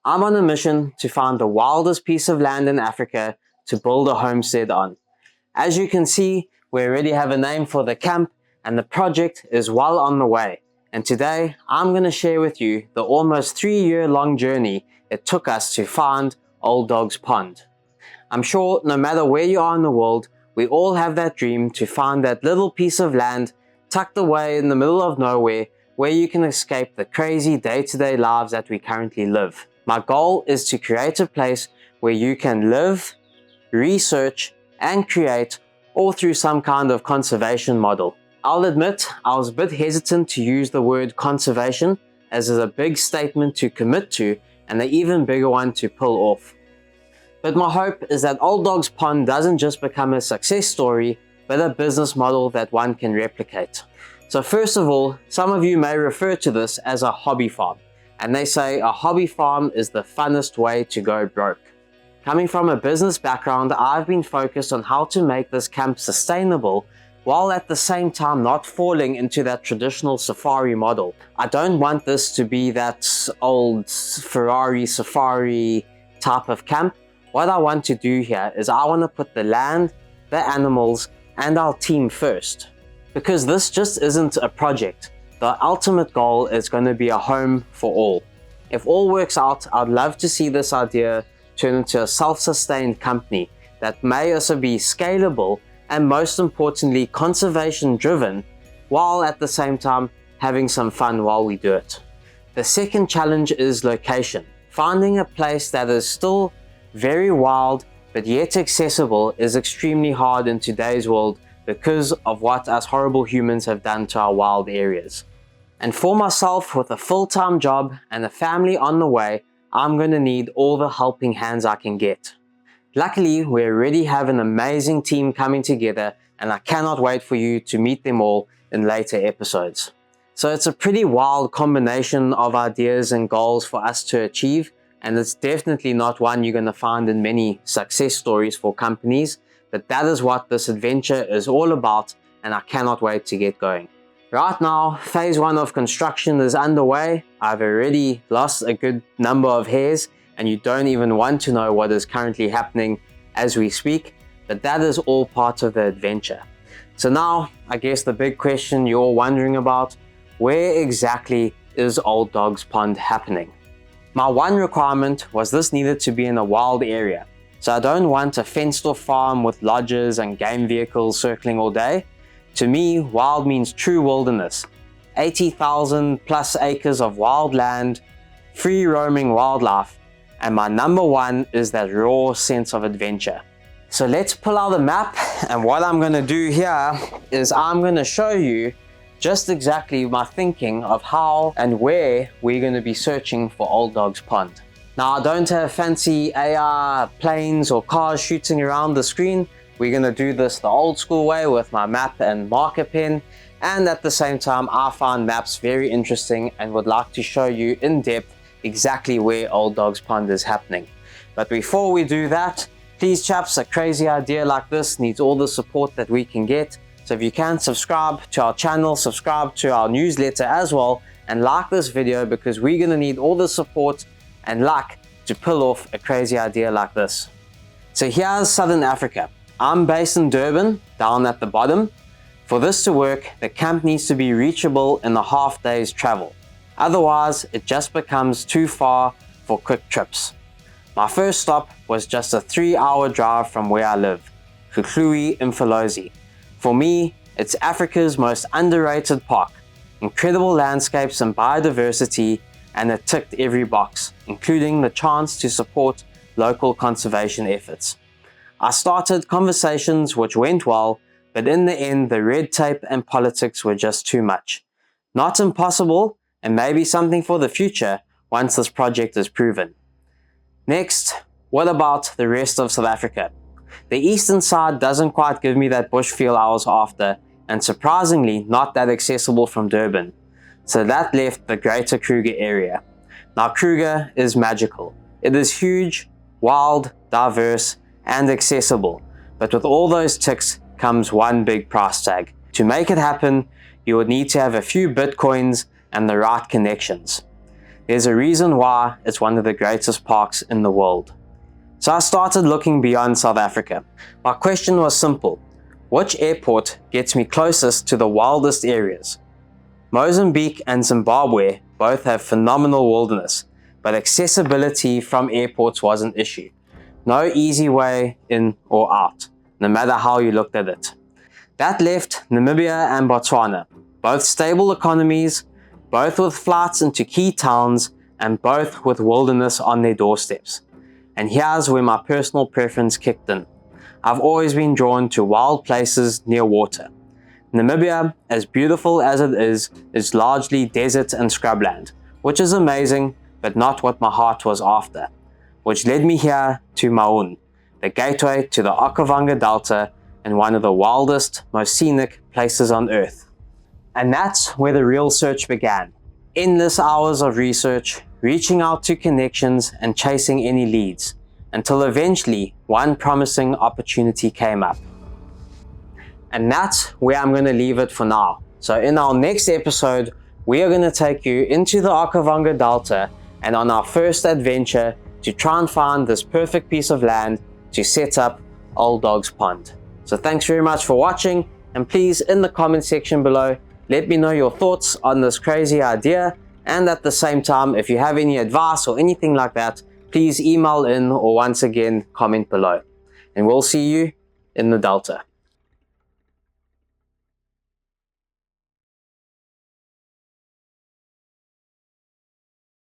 I'm on a mission to find the wildest piece of land in Africa to build a homestead on. As you can see, we already have a name for the camp and the project is well on the way. And today, I'm going to share with you the almost 3-year-long journey it took us to find Old Dog's Pond. I'm sure no matter where you are in the world, we all have that dream to find that little piece of land tucked away in the middle of nowhere where you can escape the crazy day-to-day lives that we currently live. My goal is to create a place where you can live, research, and create all through some kind of conservation model. I'll admit I was a bit hesitant to use the word conservation as it's a big statement to commit to and an even bigger one to pull off. But my hope is that Old Dog's Pond doesn't just become a success story, but a business model that one can replicate. So first of all, some of you may refer to this as a hobby farm. And they say a hobby farm is the funnest way to go broke. Coming from a business background, I've been focused on how to make this camp sustainable while at the same time not falling into that traditional safari model. I don't want this to be that old Ferrari safari type of camp. What I want to do here is I want to put the land, the animals, and our team first. Because this just isn't a project. The ultimate goal is going to be a home for all. If all works out, I'd love to see this idea turn into a self-sustained company that may also be scalable and most importantly conservation driven, while at the same time having some fun while we do it. The second challenge is location. Finding a place that is still very wild but yet accessible is extremely hard in today's world because of what us horrible humans have done to our wild areas. And for myself, with a full-time job and a family on the way, I'm going to need all the helping hands I can get. Luckily, we already have an amazing team coming together and I cannot wait for you to meet them all in later episodes. So it's a pretty wild combination of ideas and goals for us to achieve, and it's definitely not one you're going to find in many success stories for companies. But that is what this adventure is all about, and I cannot wait to get going. Right now, phase 1 of construction is underway. I've already lost a good number of hairs, and you don't even want to know what is currently happening as we speak, but that is all part of the adventure. So now, I guess the big question you're all wondering about, where exactly is Old Dog's Pond happening? My one requirement was this needed to be in a wild area. So I don't want a fenced-off farm with lodges and game vehicles circling all day. To me, wild means true wilderness. 80,000 plus acres of wild land, free roaming wildlife, and my number one is that raw sense of adventure. So let's pull out the map, and what I'm going to do here is I'm going to show you just exactly my thinking of how and where we're going to be searching for Old Dog's Pond. Now, I don't have fancy AR planes or cars shooting around the screen. We're going to do this the old school way with my map and marker pen. And at the same time, I find maps very interesting and would like to show you in depth exactly where Old Dog's Pond is happening. But before we do that, please chaps, a crazy idea like this needs all the support that we can get. So if you can, subscribe to our channel, subscribe to our newsletter as well, and like this video because we're going to need all the support and luck to pull off a crazy idea like this. So here's Southern Africa. I'm based in Durban, down at the bottom. For this to work, the camp needs to be reachable in a half day's travel. Otherwise, it just becomes too far for quick trips. My first stop was just a 3-hour drive from where I live, Kuklui in Mfolozi. For me, it's Africa's most underrated park. Incredible landscapes and biodiversity, and it ticked every box, including the chance to support local conservation efforts. I started conversations which went well, but in the end the red tape and politics were just too much. Not impossible, and maybe something for the future once this project is proven. Next, what about the rest of South Africa? The eastern side doesn't quite give me that bush feel I was after, and surprisingly not that accessible from Durban. So that left the greater Kruger area. Now Kruger is magical. It is huge, wild, diverse, and accessible. But with all those ticks comes one big price tag. To make it happen, you would need to have a few bitcoins and the right connections. There's a reason why it's one of the greatest parks in the world. So I started looking beyond South Africa. My question was simple: which airport gets me closest to the wildest areas? Mozambique and Zimbabwe both have phenomenal wilderness, but accessibility from airports was an issue. No easy way in or out, no matter how you looked at it. That left Namibia and Botswana, both stable economies, both with flights into key towns, and both with wilderness on their doorsteps. And here's where my personal preference kicked in. I've always been drawn to wild places near water. Namibia, as beautiful as it is largely desert and scrubland, which is amazing, but not what my heart was after, which led me here to Maun, the gateway to the Okavango Delta and one of the wildest, most scenic places on earth. And that's where the real search began. Endless hours of research, reaching out to connections and chasing any leads, until eventually one promising opportunity came up. And that's where I'm going to leave it for now. So in our next episode, we are going to take you into the Okavango Delta and on our first adventure to try and find this perfect piece of land to set up Old Dog's Pond. So thanks very much for watching, and please in the comment section below, let me know your thoughts on this crazy idea, and at the same time, if you have any advice or anything like that, please email in or once again comment below. And we'll see you in the Delta.